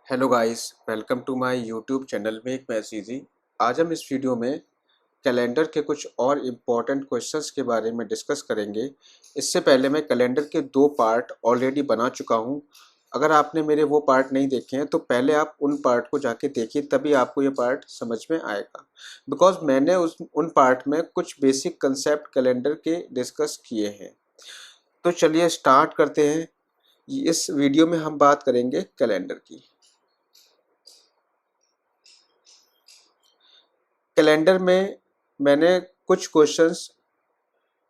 Hello guys, welcome to my YouTube channel में एक message ही। आज हम इस वीडियो में कैलेंडर के कुछ और इम्पोर्टेंट क्वेश्चंस के बारे में डिस्कस करेंगे। इससे पहले मैं कैलेंडर के 2 पार्ट ऑलरेडी बना चुका हूं। अगर आपने मेरे वो पार्ट नहीं देखे हैं तो पहले आप उन पार्ट को जाके देखिए, तभी आपको ये पार्ट समझ में आएगा। बिकॉज मैंने उन पार्ट में कुछ बेसिक कंसेप्ट कैलेंडर के डिस्कस किए हैं। तो चलिए स्टार्ट करते हैं। इस वीडियो में हम बात करेंगे कैलेंडर की। कैलेंडर में मैंने कुछ क्वेश्चंस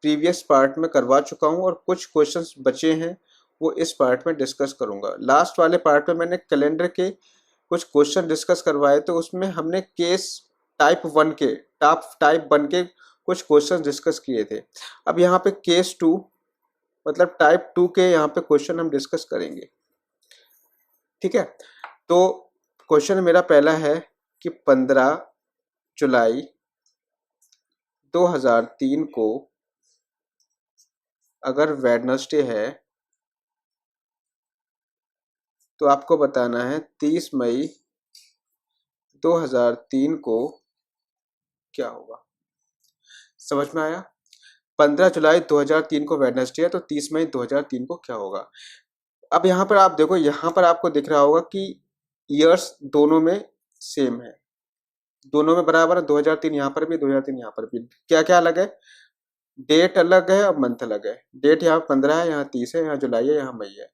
प्रीवियस पार्ट में करवा चुका हूं और कुछ क्वेश्चंस बचे हैं, वो इस पार्ट में डिस्कस करूंगा। लास्ट वाले पार्ट में मैंने कैलेंडर के कुछ क्वेश्चन डिस्कस करवाए, तो उसमें हमने केस टाइप 1 के कुछ क्वेश्चन डिस्कस किए थे। अब यहाँ पे केस 2 मतलब टाइप 2 के यहाँ पे क्वेश्चन हम डिस्कस करेंगे। ठीक है, तो क्वेश्चन मेरा पहला है कि 15 जुलाई 2003 को अगर वेडनेसडे है तो आपको बताना है 30 मई 2003 को क्या होगा। समझ में आया? 15 जुलाई 2003 को वेडनेसडे है तो 30 मई 2003 को क्या होगा। अब यहाँ पर आप देखो, यहाँ पर आपको दिख रहा होगा कि ईयर्स दोनों में सेम है, दोनों में बराबर है। 2003 यहाँ पर भी, 2003 यहाँ पर भी। क्या क्या अलग है? डेट अलग है और मंथ अलग है। डेट यहाँ 15 है, यहाँ 30 है, यहाँ जुलाई है, यहाँ मई है।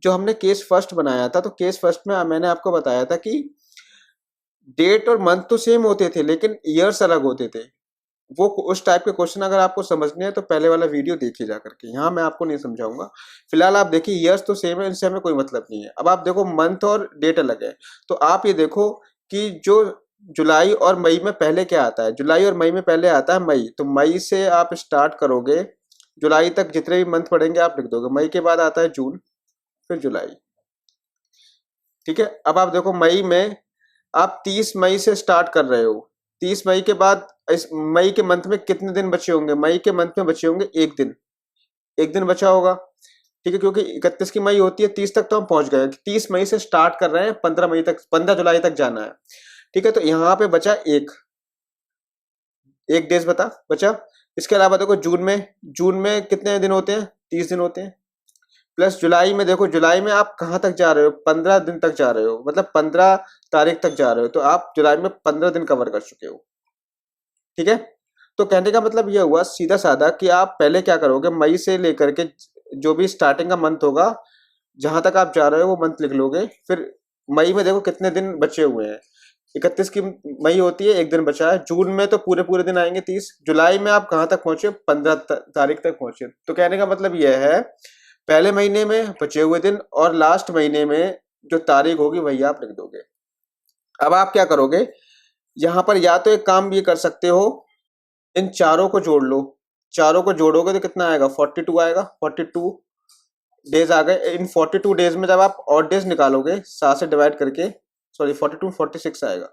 जो हमने केस फर्स्ट बनाया था, तो केस फर्स्ट में मैंने आपको बताया था कि डेट और मंथ तो सेम होते थे लेकिन ईयर्स अलग होते थे। वो उस टाइप के क्वेश्चन अगर आपको समझने हैं तो पहले वाला वीडियो देखिए जा करके, यहाँ मैं आपको नहीं समझाऊंगा। फिलहाल आप देखिए, ईयर्स तो सेम है, इनसे हमें कोई मतलब नहीं है। अब आप देखो मंथ और डेट अलग है, तो आप ये देखो कि जो जुलाई और मई में पहले क्या आता है। जुलाई और मई में पहले आता है मई, तो मई से आप स्टार्ट करोगे, जुलाई तक जितने भी मंथ पढ़ेंगे आप लिख दोगे। मई के बाद आता है जून, फिर जुलाई। ठीक है, अब आप देखो मई में आप 30 मई से स्टार्ट कर रहे हो। 30 मई के बाद इस मई के मंथ में कितने दिन बचे होंगे? मई के मंथ में बचे होंगे एक दिन, एक दिन बचा होगा। ठीक है, क्योंकि 31 की मई होती है, 30 तक तो हम पहुंच गए। 30 मई से स्टार्ट कर रहे हैं, 15 मई तक, 15 जुलाई तक जाना है। ठीक है, तो यहाँ पे बचा एक डेज बचा। इसके अलावा देखो जून में कितने दिन होते हैं? 30 दिन होते हैं। प्लस जुलाई में देखो, जुलाई में आप कहाँ तक जा रहे हो? 15 दिन तक जा रहे हो, मतलब 15 तारीख तक जा रहे हो, तो आप जुलाई में 15 दिन कवर कर चुके हो। ठीक है, तो कहने का मतलब यह हुआ सीधा साधा कि आप पहले क्या करोगे, मई से लेकर के जो भी स्टार्टिंग का मंथ होगा, जहां तक आप जा रहे हो वो मंथ लिख लोगे। फिर मई में देखो कितने दिन बचे हुए हैं, 31 की मई होती है, एक दिन बचा है। जून में तो पूरे पूरे दिन आएंगे 30। जुलाई में आप कहाँ तक पहुंचे? 15 तारीख तक पहुंचे। तो कहने का मतलब यह है, पहले महीने में बचे हुए दिन और लास्ट महीने में जो तारीख होगी वही आप लिख दोगे। अब आप क्या करोगे, यहां पर या तो एक काम भी कर सकते हो, इन चारों को जोड़ लो। चारों को जोड़ोगे तो कितना आएगा? 42 आएगा। 42 डेज आ गए। इन 42 डेज में जब आप ऑड डेज निकालोगे 7 से डिवाइड करके, सॉरी 42 46 आएगा।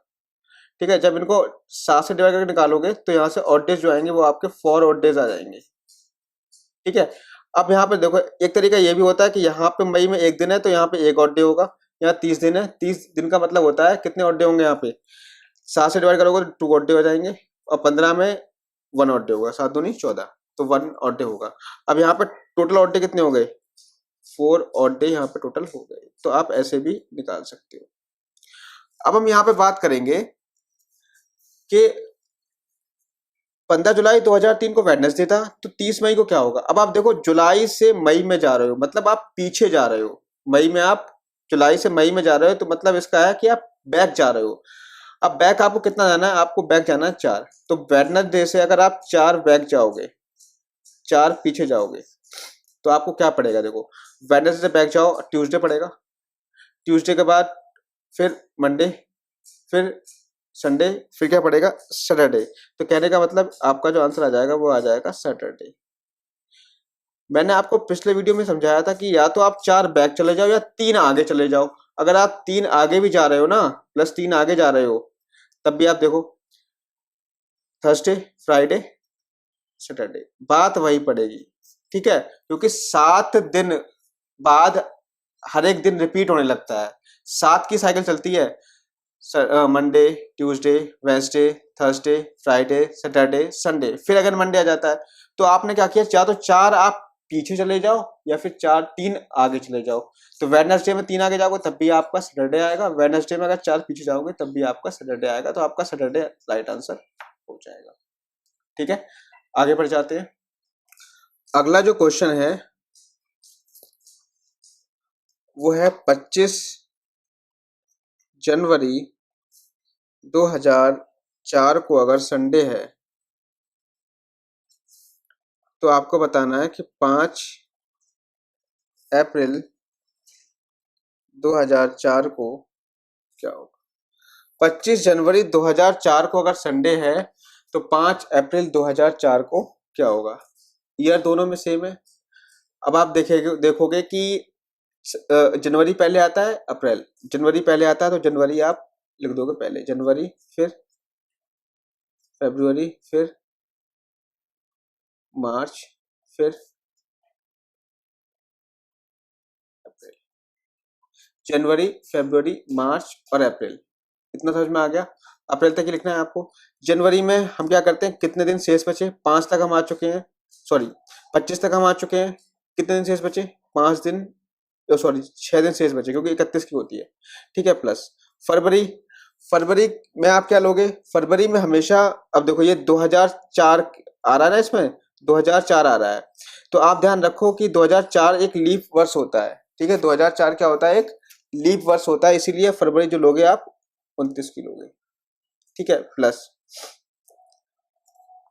ठीक है, जब इनको 7 से डिवाइड करके निकालोगे तो यहाँ से ऑड डेज जो आएंगे वो आपके 4 ऑड डेज आ जाएंगे। ठीक है, अब यहाँ पे देखो, एक तरीका ये भी होता है कि यहाँ पे मई में एक दिन है तो यहाँ पे एक ऑड डे होगा। यहाँ 30 दिन है, 30 दिन का मतलब होता है कितने ऑड डे होंगे? यहाँ पे 7 से डिवाइड करोगे तो 2 ऑड डे हो जाएंगे, और 15 में 1 ऑड डे होगा। 7 दूनी 14, तो 1 ऑड डे होगा। अब यहाँ पे टोटल ऑड डे कितने हो गए? 4 ऑड डे यहाँ पे टोटल हो गए। तो आप ऐसे भी निकाल सकते हो। अब हम यहाँ पे बात करेंगे कि 15 जुलाई 2003 को वेडनेसडे था, तो 30 मई को क्या होगा। अब आप देखो, जुलाई से मई में जा रहे हो, मतलब आप पीछे जा रहे हो। मई में आप जुलाई से मई में जा रहे हो, तो मतलब इसका है कि आप बैक जा रहे हो। अब बैक आपको कितना जाना है? आपको बैक जाना है 4। तो वेडनेसडे से अगर आप 4 बैक जाओगे, 4 पीछे जाओगे, तो आपको क्या पड़ेगा? देखो, वेडनेसडे से बैक जाओ, ट्यूसडे पड़ेगा। ट्यूसडे के बाद फिर मंडे, फिर संडे, फिर क्या पड़ेगा? सैटरडे। तो कहने का मतलब आपका जो आंसर आ जाएगा वो आ जाएगा सैटरडे। मैंने आपको पिछले वीडियो में समझाया था कि या तो आप 4 बैक चले जाओ या 3 आगे चले जाओ। अगर आप 3 आगे भी जा रहे हो ना, प्लस 3 आगे जा रहे हो, तब भी आप देखो थर्सडे, फ्राइडे, सैटरडे, बात वही पड़ेगी। ठीक है, क्योंकि 7 दिन बाद हर एक दिन रिपीट होने लगता है। 7 की साइकिल चलती है, Monday, Tuesday, Wednesday, Thursday, Friday, Saturday, Sunday. फिर अगर मंडे आ जाता है तो आपने क्या किया, या तो 4 आप पीछे चले जाओ या फिर 3 आगे चले जाओ। तो वेडनेसडे में 3 आगे जाओगे तब भी आपका सैटरडे आएगा, वेडनेसडे में अगर 4 पीछे जाओगे तब भी आपका सैटरडे आएगा। तो आपका सैटरडे राइट आंसर हो जाएगा। ठीक है, आगे बढ़ जाते हैं। अगला जो क्वेश्चन है वो है 25 जनवरी 2004 को अगर संडे है तो आपको बताना है कि 5 अप्रैल 2004 को क्या होगा। 25 जनवरी 2004 को अगर संडे है तो 5 अप्रैल 2004 को क्या होगा। ईयर दोनों में सेम है। अब आप देखोगे कि जनवरी पहले आता है, अप्रैल, जनवरी पहले आता है तो जनवरी आप लिख दोगे पहले, जनवरी, फिर फरवरी, फिर मार्च, फिर अप्रैल। जनवरी, फरवरी, मार्च और अप्रैल, इतना समझ में आ गया। अप्रैल तक ही लिखना है आपको। जनवरी में हम क्या करते हैं, कितने दिन शेष बचे, 5 तक हम आ चुके हैं, सॉरी 25 तक हम आ चुके हैं। कितने दिन शेष बचे, 5 दिन, सॉरी 6 दिन शेष बचे क्योंकि 31 की होती है। ठीक है, प्लस फरवरी, फरवरी में आप क्या लोगे, फरवरी में हमेशा, अब देखो ये 2004 आ रहा है ना, इसमें 2004 आ रहा है तो आप ध्यान रखो कि 2004 एक लीप वर्ष होता है। ठीक है, 2004 क्या होता है, एक लीप वर्ष होता है, इसीलिए फरवरी जो लोगे आप 29 की लोगे। ठीक है, प्लस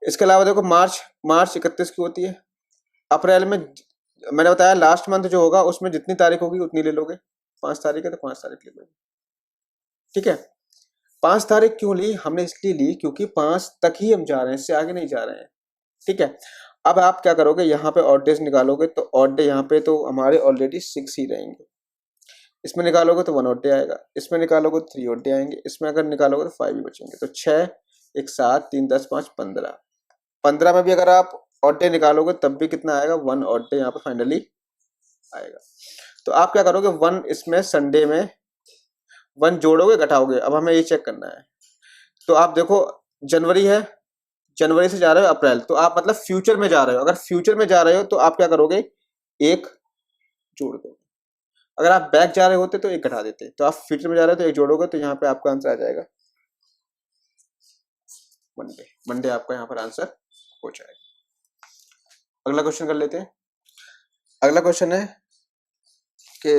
इसके अलावा देखो मार्च, मार्च 31 की होती है। अप्रैल में मैंने बताया लास्ट मंथ जो होगा उसमें जितनी तारीख होगी उतनी ले लोगे। 5 तारीख है तो 5 तारीख ले लोगे। ठीक है, 5 तारीख क्यों ली हमने, इसलिए ली क्योंकि 5 तक ही हम जा रहे हैं, इससे आगे नहीं जा रहे हैं। ठीक है, अब आप क्या करोगे, यहाँ पे ऑड डेज निकालोगे तो ऑड डे यहाँ पे तो हमारे ऑलरेडी 6 ही रहेंगे। इसमें निकालोगे तो 1 ऑड डे आएगा, इसमें निकालोगे तो 3 ऑड डे आएंगे, इसमें अगर निकालोगे तो 5 ही बचेंगे। तो 6, 1, 7, 3, 10, 5, 15। 15 में भी अगर आप ऑड डे निकालोगे तब भी कितना आएगा, 1 ऑड डे यहाँ पे फाइनली आएगा। तो आप क्या करोगे, 1 इसमें संडे में 1 जोड़ोगे घटाओगे। अब हमें ये चेक करना है। तो आप देखो जनवरी है, जनवरी से जा रहे हो अप्रैल, तो आप मतलब फ्यूचर में जा रहे हो। अगर फ्यूचर में जा रहे हो तो आप क्या करोगे, 1 जोड़ दो। अगर आप बैक जा रहे होते तो 1 घटा देते। तो आप फ्यूचर में जा रहे हो तो 1 जोड़ोगे तो यहाँ पे आपका आंसर आ जाएगा मंडे। मंडे आपका यहाँ पर आंसर हो जाएगा। अगला क्वेश्चन कर लेते हैं। अगला क्वेश्चन है कि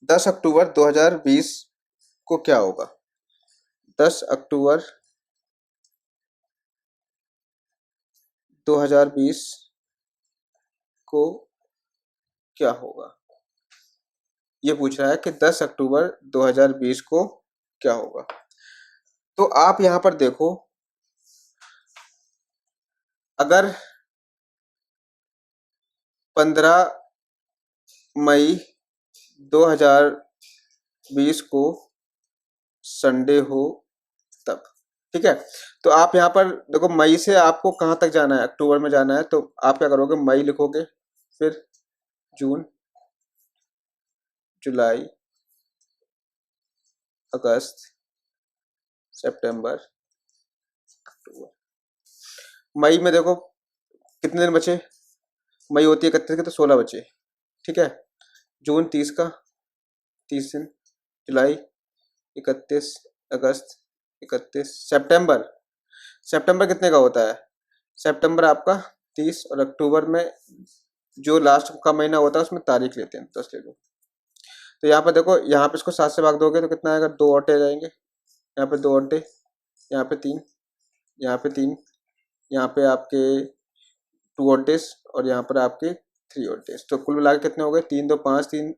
10 अक्टूबर 2020 को क्या होगा। 10 अक्टूबर 2020 को क्या होगा, ये पूछ रहा है कि 10 अक्टूबर 2020 को क्या होगा। तो आप यहां पर देखो, अगर 15 मई 2020 को संडे हो तब। ठीक है, तो आप यहाँ पर देखो मई से आपको कहाँ तक जाना है, अक्टूबर में जाना है। तो आप क्या करोगे, मई लिखोगे, फिर जून, जुलाई, अगस्त, सितंबर, अक्टूबर। मई में देखो कितने दिन बचे, मई होती है 31 के तो 16 बचे। ठीक है, जून 30 का 30 दिन, जुलाई 31, अगस्त 31, सितंबर, सितंबर कितने का होता है, सितंबर आपका 30, और अक्टूबर में जो लास्ट का महीना होता है उसमें तारीख लेते हैं 10 ले लो। तो यहाँ पर देखो, यहाँ पे इसको 7 से भाग दोगे तो कितना आएगा, 2 ऑड डे जाएंगे, यहाँ पे 2 ऑड डे, यहाँ पे 3, यहाँ पे 3, यहाँ पे आपके 2 ऑड डेज और यहाँ पर आपके 3 ऑड डेज। तो कुल मिला के कितने हो गए, 3, 2, 5, 3,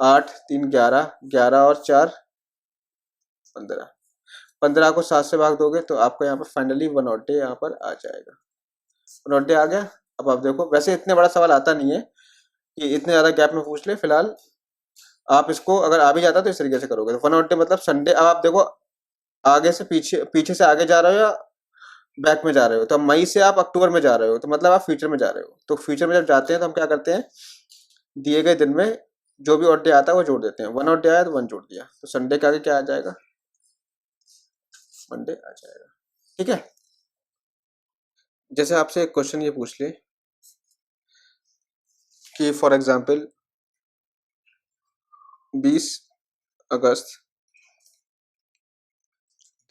8, 3, 11, 11 और 4, 15। 15 को 7 से भाग दोगे तो आपको यहाँ पर फाइनली 1 ऑड डे यहाँ पर आ जाएगा। 1 ऑड डे आ गया। अब आप देखो, वैसे इतने बड़ा सवाल आता नहीं है कि इतने ज़्यादा गैप में पूछ ले। फिलहाल आप इसको अगर आ भी जाता तो इस तरीके से करोगे। तो 1 ऑड डे मतलब संडे। अब आप देखो, आगे से पीछे, पीछे से आगे जा रहे हो या बैक में जा रहे हो। तो मई से आप अक्टूबर में जा रहे हो तो मतलब आप फ्यूचर में जा रहे हो। तो फ्यूचर में जब जाते हैं तो हम क्या करते हैं, दिए गए दिन में जो भी ऑड डे आता है वो जोड़ देते हैं, 1 ऑड डे आया तो 1 जोड़ दिया, तो संडे के आगे क्या आ जाएगा, मंडे आ जाएगा। ठीक है, जैसे आपसे एक क्वेश्चन ये पूछ ले कि फॉर एग्जांपल 20 अगस्त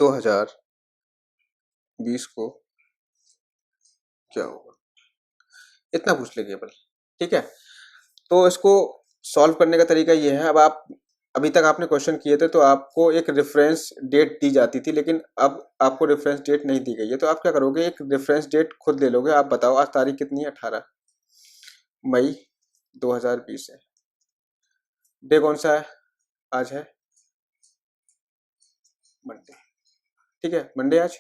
2020 को क्या होगा, इतना पूछ ले केवल। ठीक है, तो इसको सॉल्व करने का तरीका ये है, अब आप अभी तक आपने क्वेश्चन किए थे तो आपको एक रेफरेंस डेट दी जाती थी, लेकिन अब आपको रेफरेंस डेट नहीं दी गई है, तो आप क्या करोगे, एक रेफरेंस डेट खुद ले लोगे। आप बताओ आज तारीख कितनी है, 18 मई 2020 है। डे कौन सा है, आज है मंडे। ठीक है, मंडे आज।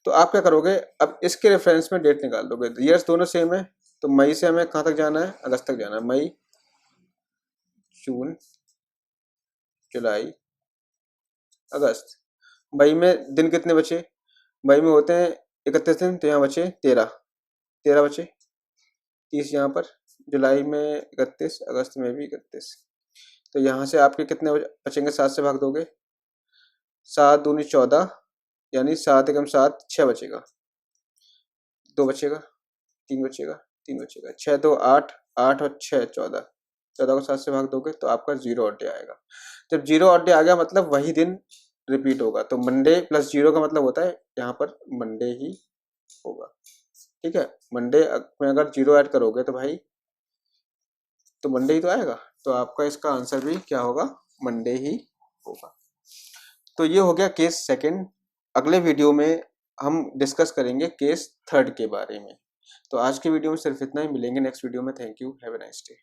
तो आप क्या करोगे, अब इसके रेफरेंस में डेट निकाल दोगे, ईयर्स दोनों सेम है, तो मई से हमें कहाँ तक जाना है, अगस्त तक जाना है। मई, जून, जुलाई, अगस्त। मई में दिन कितने बचे, मई में होते हैं 31 दिन, तो यहाँ बचे 13 बचे, 30 यहाँ पर। जुलाई में 31, अगस्त में भी 31, तो यहाँ से आपके कितने बचेंगे, 7 से भाग दोगे, 7 दूनी 14, यानी 7 एकम 7, 6 बचेगा, 2 बचेगा, 3 बचेगा, 3 बचेगा, 6 2 8, 8 और 6 14, 14 को 7 से भाग दोगे तो आपका 0 ऑड डे आएगा। जब 0 ऑड डे आ गया मतलब वही दिन रिपीट होगा, तो मंडे प्लस 0 का मतलब होता है यहाँ पर मंडे ही होगा। ठीक है, मंडे में अगर 0 ऐड करोगे तो भाई तो मंडे ही तो आएगा, तो आपका इसका आंसर भी क्या होगा, मंडे ही होगा। तो ये हो गया केस सेकंड। अगले वीडियो में हम डिस्कस करेंगे केस थर्ड के बारे में। तो आज के वीडियो में सिर्फ इतना ही, मिलेंगे नेक्स्ट वीडियो में। Thank you, have a nice day.